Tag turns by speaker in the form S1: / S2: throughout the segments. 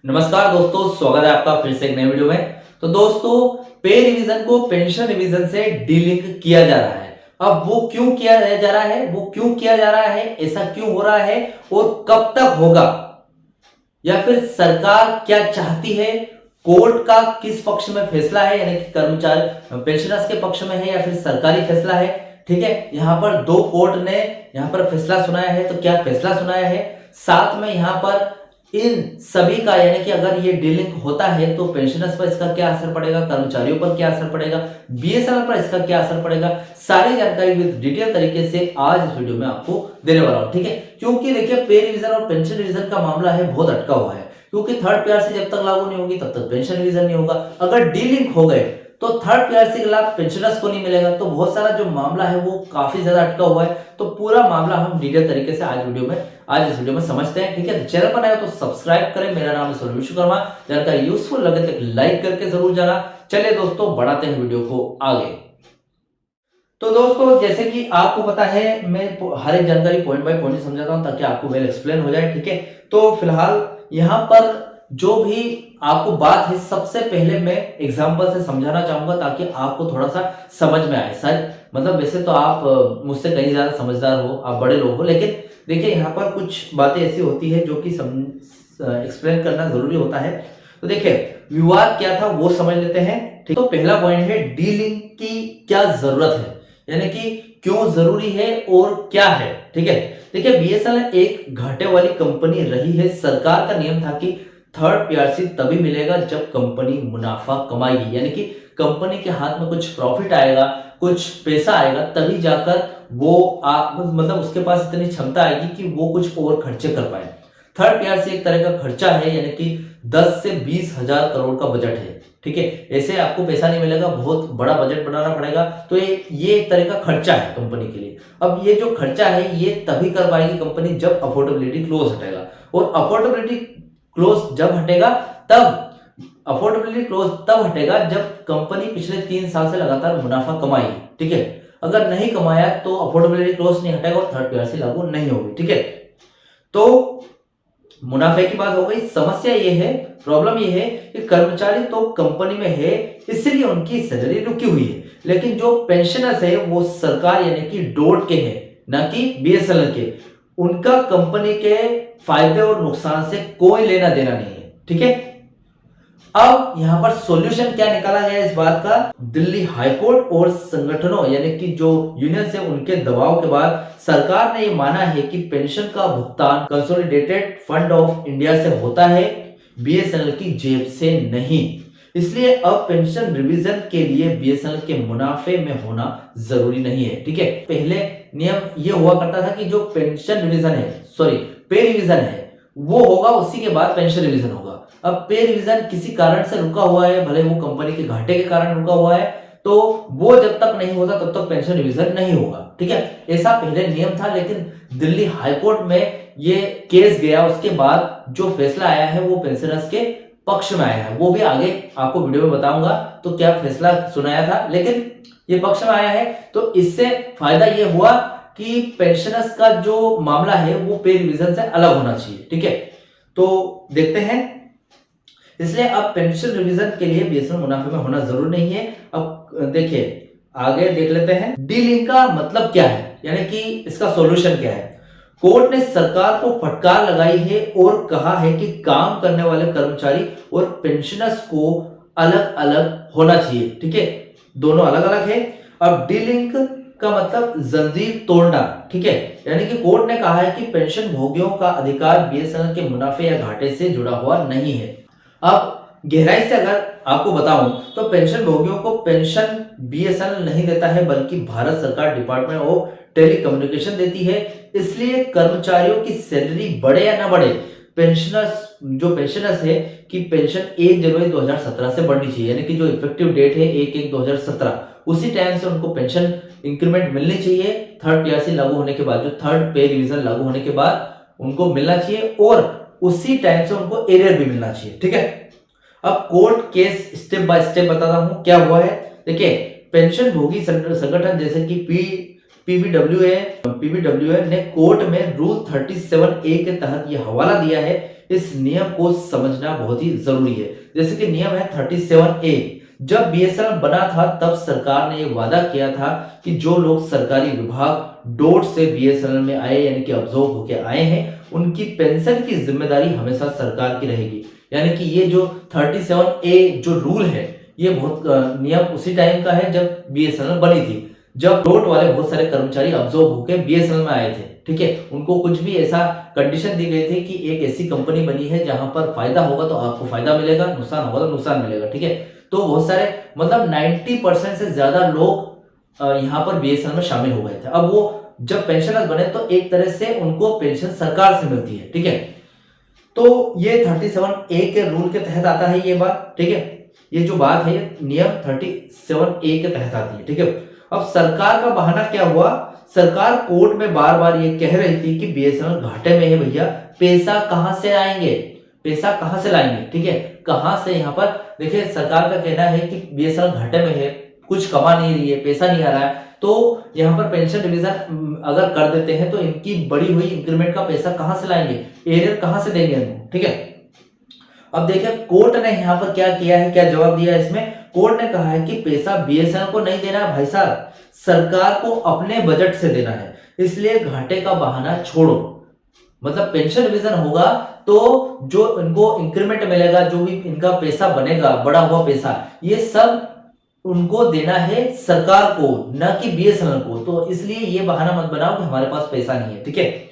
S1: नमस्कार दोस्तों, स्वागत है आपका फिर से एक नए वीडियो में। तो दोस्तों, पे रिवीजन को पेंशन रिवीजन से डीलिंक किया जा रहा है। अब वो क्यों किया जा रहा है, ऐसा क्यों हो रहा है और कब तक होगा, या फिर सरकार क्या चाहती है, कोर्ट का किस पक्ष में फैसला है, यानी कि कर्मचारी पेंशनर्स के पक्ष में है या फिर सरकारी फैसला है। ठीक है, यहाँ पर दो कोर्ट ने यहाँ पर फैसला सुनाया है। तो क्या फैसला सुनाया है, साथ में यहाँ पर इन सभी का, यानी कि अगर ये डीलिंक होता है तो पेंशनर्स पर इसका क्या असर पड़ेगा, कर्मचारियों पर क्या असर पड़ेगा, बीएसएनएल पर इसका क्या असर पड़ेगा, सारी जानकारी विद डिटेल तरीके से आज इस वीडियो में आपको देने वाला हूं। ठीक है, क्योंकि देखिए पे रिवीजन और पेंशन रिवीजन का मामला है बहुत अटका हुआ है। क्योंकि थर्ड पीआरसी जब तक लागू नहीं होगी तब तक पेंशन रिवीजन नहीं होगा। अगर डीलिंक हो गए तो थर्ड पीआरसी का लाभ पेंशनर्स को नहीं मिलेगा। तो बहुत सारा जो मामला है वो काफी ज्यादा अटका हुआ है। तो पूरा मामला हम डिटेल तरीके से आज इस वीडियो में समझते हैं। ठीक है, तो चैनल पर नए हो तो सब्सक्राइब करें। मेरा नाम है सूर्य विश्वकर्मा। जानकारी यूजफुल लगे तो लाइक करके जरूर जाना। चलिए दोस्तों, बढ़ाते हैं वीडियो को आगे। तो दोस्तों, जैसे कि आपको पता है, मैं हर एक जानकारी पॉइंट बाय पॉइंट समझाता हूं ताकि आपको वेल एक्सप्लेन हो जाए। ठीक है, तो फिलहाल यहाँ पर जो भी आपको बात है, सबसे पहले मैं एग्जांपल से समझाना चाहूंगा ताकि आपको थोड़ा सा समझ में आए। शायद मतलब वैसे तो आप मुझसे कहीं ज्यादा समझदार हो, आप बड़े लोग हो, लेकिन देखिए यहाँ पर कुछ बातें ऐसी होती है जो कि एक्सप्लेन करना जरूरी होता है। तो देखिए, विवाद क्या था वो समझ लेते हैं। ठीक, तो पहला पॉइंट है डीलिंक की क्या जरूरत है, यानी कि क्यों जरूरी है और क्या है। ठीक है, देखिए बीएसएनएल एक घाटे वाली कंपनी रही है। सरकार का नियम था कि थर्ड पीआरसी तभी मिलेगा जब कंपनी मुनाफा कमाएगी, यानी कि कंपनी के हाथ में कुछ प्रॉफिट आएगा, कुछ पैसा आएगा, तभी जाकर वो मतलब उसके पास इतनी क्षमता आएगी कि वो कुछ और खर्चे कर पाए। थर्ड पीआरसी एक तरह का खर्चा है, यानी कि 10 से 20 हजार करोड़ का बजट है। ठीक है, ऐसे आपको पैसा नहीं मिलेगा, बहुत बड़ा बजट बनाना पड़ेगा। तो ये एक तरह का खर्चा है कंपनी के लिए। अब ये जो खर्चा है ये तभी कर पाएगी कंपनी जब अफोर्डेबिलिटी क्लोज हटेगा। और अफोर्डेबिलिटी क्लोज जब हटेगा तब हटेगा जब कंपनी पिछले 3 साल से लगातार मुनाफा कमाएगी। ठीक है, अगर नहीं कमाया तो अफोर्डेबिलिटी क्लोज नहीं हटेगा और थर्ड पीआरसी लागू नहीं होगी। ठीक है, तो मुनाफे की बात हो गई। समस्या ये है, प्रॉब्लम ये है कि कर्मचारी तो कंपनी में है, इसलिए उनकी सैलरी रुकी हुई है, लेकिन जो पेंशनर्स है वो सरकार यानी कि डोट के हैं, ना कि बीएसएनएल के। उनका कंपनी के फायदे और नुकसान से कोई लेना देना नहीं है। ठीक है, अब यहां पर सॉल्यूशन क्या निकाला गया इस बात का, दिल्ली हाईकोर्ट और संगठनों यानी कि जो यूनियन से उनके दबाव के बाद सरकार ने ये माना है कि पेंशन का भुगतान कंसोलिडेटेड फंड ऑफ इंडिया से होता है, बीएसएनएल की जेब से नहीं। इसलिए अब पेंशन रिवीजन के लिए बीएसएनएल के मुनाफे में होना जरूरी नहीं है। ठीक है, पहले नियम ये हुआ करता था कि जो पेंशन रिवीजन है, सॉरी पे रिवीजन है, वो होगा, उसी के बाद पेंशन रिवीजन होगा। अब पे रिवीजन किसी कारण से रुका हुआ है, भले वो कंपनी के घाटे के कारण रुका हुआ है, तो वो जब तक नहीं होता तब तक पेंशन रिवीजन नहीं होगा। ठीक है, ऐसा पहले नियम था, लेकिन दिल्ली हाईकोर्ट में ये केस गया, उसके बाद जो फैसला आया है वो पेंशनर्स के पक्ष में आया है। वो भी आगे आपको वीडियो में बताऊंगा तो क्या फैसला सुनाया था, लेकिन ये पक्ष में आया है। तो इससे फायदा ये हुआ कि पेंशनर्स का जो मामला है वो पे रिवीजन से अलग होना चाहिए। ठीक है, तो देखते हैं। इसलिए अब पेंशन रिवीजन के लिए बीएसएनएल मुनाफे में होना जरूरी नहीं है। अब देखिए, आगे देख लेते हैं डीलिंक का मतलब क्या है, यानी कि इसका सॉल्यूशन क्या है। कोर्ट ने सरकार को फटकार लगाई है और कहा है कि काम करने वाले कर्मचारी और पेंशनर्स को अलग अलग होना चाहिए। ठीक है, दोनों अलग अलग है। अब डीलिंक का मतलब जंजीर तोड़ना। ठीक है, यानी कि कोर्ट ने कहा है कि पेंशन भोगियों का अधिकार बीएसएनएल के मुनाफे या घाटे से जुड़ा हुआ नहीं है। अब गहराई से अगर आपको बताऊं तो पेंशन भोगियों को पेंशन बीएसएनएल नहीं देता है, बल्कि भारत सरकार डिपार्टमेंट ऑफ टेलीकम्युनिकेशन देती है। इसलिए कर्मचारियों की सैलरी बढ़े या ना बढ़े, पेंशनर्स है कि पेंशन 1 जनवरी 2017 से बढ़नी चाहिए, यानी कि जो इफेक्टिव डेट है 1/1/2017, उसी टाइम से उनको पेंशन इंक्रीमेंट मिलनी चाहिए। थर्ड पीआरसी लागू होने के बाद, जो थर्ड पे रिवीजन लागू होने के बाद उनको मिलना चाहिए, और उसी टाइम से उनको एरियर भी मिलना चाहिए। ठीक है, अब court case step by step बताता हूं क्या हुआ है। देखिए, पेंशन भोगी संगठन जैसे कि पीबीडब्ल्यूए ने कोर्ट में रूल 37A के तहत यह हवाला दिया है इस नियम को समझना बहुत ही जरूरी है। जैसे कि नियम है 37A। जब बीएसएनएल बना था तब सरकार ने यह वादा किया था कि जो लोग सरकारी विभाग डोट से बीएसएनएल में आए यानी कि ऑब्जर्व होके आए हैं, उनकी पेंशन की जिम्मेदारी हमेशा सरकार की रहेगी। यानी कि ये जो 37A जो रूल है, ये बहुत नियम उसी टाइम का है जब बीएसएनएल बनी थी, जब डोट वाले बहुत सारे कर्मचारी ऑब्जर्व होके बीएसएनएल में आए थे। ठीक है, उनको कुछ भी ऐसा कंडीशन दी गई थी कि एक ऐसी कंपनी बनी है जहां पर फायदा होगा तो आपको फायदा मिलेगा, नुकसान होगा तो नुकसान मिलेगा। ठीक है, तो बहुत सारे मतलब 90% से ज्यादा लोग यहाँ पर बीएसएनएल में शामिल हो गए थे। अब वो जब पेंशनर्स बने तो एक तरह से उनको पेंशन सरकार से मिलती है। ठीक है, तो ये 37A के रूल के तहत आता है ये बात। ठीक है, ये जो बात है ये नियम 37A के तहत आती है। ठीक है, अब सरकार का बहाना क्या हुआ? सरकार कोर्ट में बार बार ये कह रही थी कि बीएसएनएल घाटे में है भैया, पैसा कहां से आएंगे, पैसा कहां से लाएंगे। ठीक है, कहां से? यहाँ पर देखिए सरकार का कहना है कि बीएसएनएल घाटे में है, कुछ कमा नहीं रही है, पैसा नहीं आ रहा है, तो यहाँ पर पेंशन डिवीजन अगर कर देते हैं तो इनकी बढ़ी हुई इंक्रीमेंट का पैसा कहां से लाएंगे, एरियर कहां से देंगे इनको। ठीक है, अब देखिए कोर्ट ने यहाँ पर क्या किया है, क्या जवाब दिया है इसमें। कोर्ट ने कहा है कि पैसा बीएसएनएल को नहीं देना भाई साहब, सरकार को अपने बजट से देना है, इसलिए घाटे का बहाना छोड़ो। मतलब पेंशन डिवीजन होगा तो जो इनको इंक्रीमेंट मिलेगा, जो भी इनका पैसा बनेगा, बड़ा हुआ पैसा, ये सब उनको देना है सरकार को, न कि बीएसएनएल को। तो इसलिए ये बहाना मत बनाओ कि हमारे पास पैसा नहीं है। ठीक है,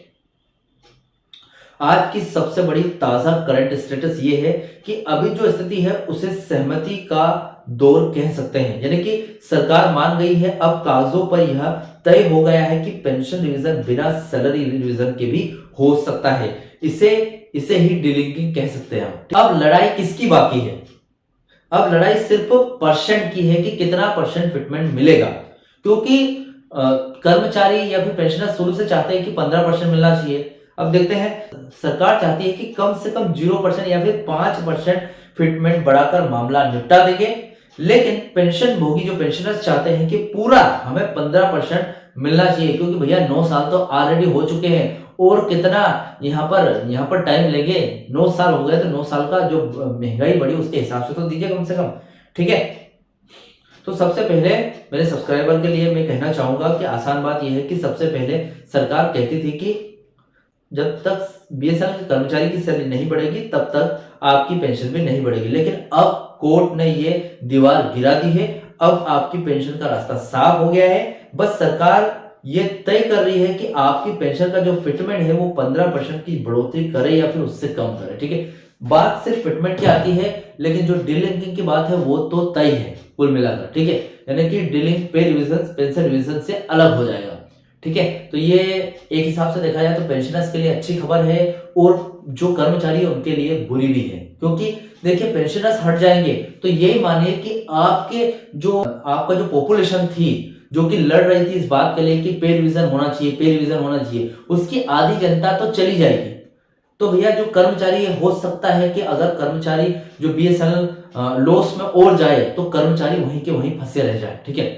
S1: आज की सबसे बड़ी ताजा करंट स्टेटस ये है कि अभी जो स्थिति है उसे सहमति का दौर कह सकते हैं, यानी कि सरकार मान गई है, अब कागजों पर यह तय हो गया है कि पेंशन डिवीजन बिना सैलरी रिविजन के भी हो सकता है। इसे ही डिलिंकिंग कह सकते हैं हम। अब लड़ाई किसकी बाकी है? अब लड़ाई सिर्फ परसेंट की है कि कितना परसेंट फिटमेंट मिलेगा, क्योंकि कर्मचारी या फिर पेंशनर शुरू से चाहते हैं कि 15% मिलना चाहिए। अब देखते हैं सरकार चाहती है कि कम से कम 0% या फिर 5% फिटमेंट बढ़ाकर मामला निपटा देंगे, लेकिन पेंशन भोगी जो पेंशनर्स चाहते हैं कि पूरा हमें 15% मिलना चाहिए, क्योंकि भैया 9 साल तो ऑलरेडी हो चुके हैं और कितना यहाँ पर टाइम लेंगे। 9 साल हो गए तो 9 साल का जो महंगाई बढ़ी उसके हिसाब से तो दीजिए कम से कम। ठीक है, तो सबसे पहले मेरे सब्सक्राइबर के लिए मैं कहना चाहूंगा कि आसान बात यह है कि सबसे पहले सरकार कहती थी कि जब तक बीएसएनएल के कर्मचारी की सैलरी नहीं बढ़ेगी तब तक आपकी पेंशन भी नहीं बढ़ेगी, लेकिन अब कोर्ट ने ये दीवार गिरा दी है। अब आपकी पेंशन का रास्ता साफ हो गया है, बस सरकार ये तय कर रही है कि आपकी पेंशन का जो फिटमेंट है वो 15% की बढ़ोतरी करे या फिर उससे कम करे। ठीक है, बात सिर्फ फिटमेंट की आती है, लेकिन जो डिलिंकिंग की बात है वो तो तय है कुल मिलाकर। ठीक है, यानी कि डिलिंक पे रिविजन पेंशन रिविजन से अलग हो जाएगा। ठीक है, तो ये एक हिसाब से देखा जाए तो पेंशनर्स के लिए अच्छी खबर है और जो कर्मचारी है उनके लिए बुरी भी है, क्योंकि देखिए पेंशनर्स हट जाएंगे तो यही मानिए कि आपका जो पॉपुलेशन थी जो कि लड़ रही थी इस बात के लिए कि पे रिविजन होना चाहिए, पे रिविजन होना चाहिए, उसकी आधी जनता तो चली जाएगी। तो भैया जो कर्मचारी हो सकता है कि अगर कर्मचारी जो बीएसएनएल लॉस में और जाए तो कर्मचारी वहीं के वहीं फंसे रह जाए। ठीक है,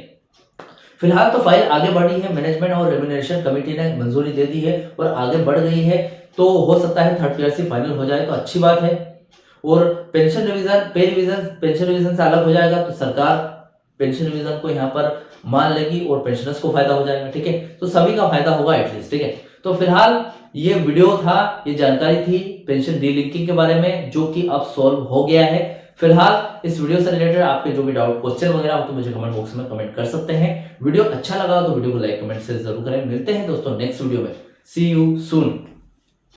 S1: फिलहाल तो फाइल आगे बढ़ी है, मैनेजमेंट और रेम्युनरेशन कमेटी ने मंजूरी दे दी है और आगे बढ़ गई है, तो हो सकता है 3rd पीआरसी फाइनल हो जाए तो अच्छी बात है। और पेंशन रिविजन पे रिविजन पेंशन रिविजन से अलग हो जाएगा तो सरकार पेंशन रिविजन को यहाँ पर मान लेगी और पेंशनर्स को फायदा हो जाएगा। ठीक है, तो सभी का फायदा होगा एटलीस्ट। ठीक है, तो फिलहाल ये वीडियो था, ये जानकारी थी पेंशन डीलिंकिंग के बारे में, जो कि अब सॉल्व हो गया है। फिलहाल इस वीडियो से रिलेटेड आपके जो भी डाउट क्वेश्चन वगैरह हो तो मुझे कमेंट बॉक्स में कमेंट कर सकते हैं। वीडियो अच्छा लगा तो वीडियो को लाइक कमेंट से जरूर करें। मिलते हैं दोस्तों नेक्स्ट वीडियो में। सी यू सून।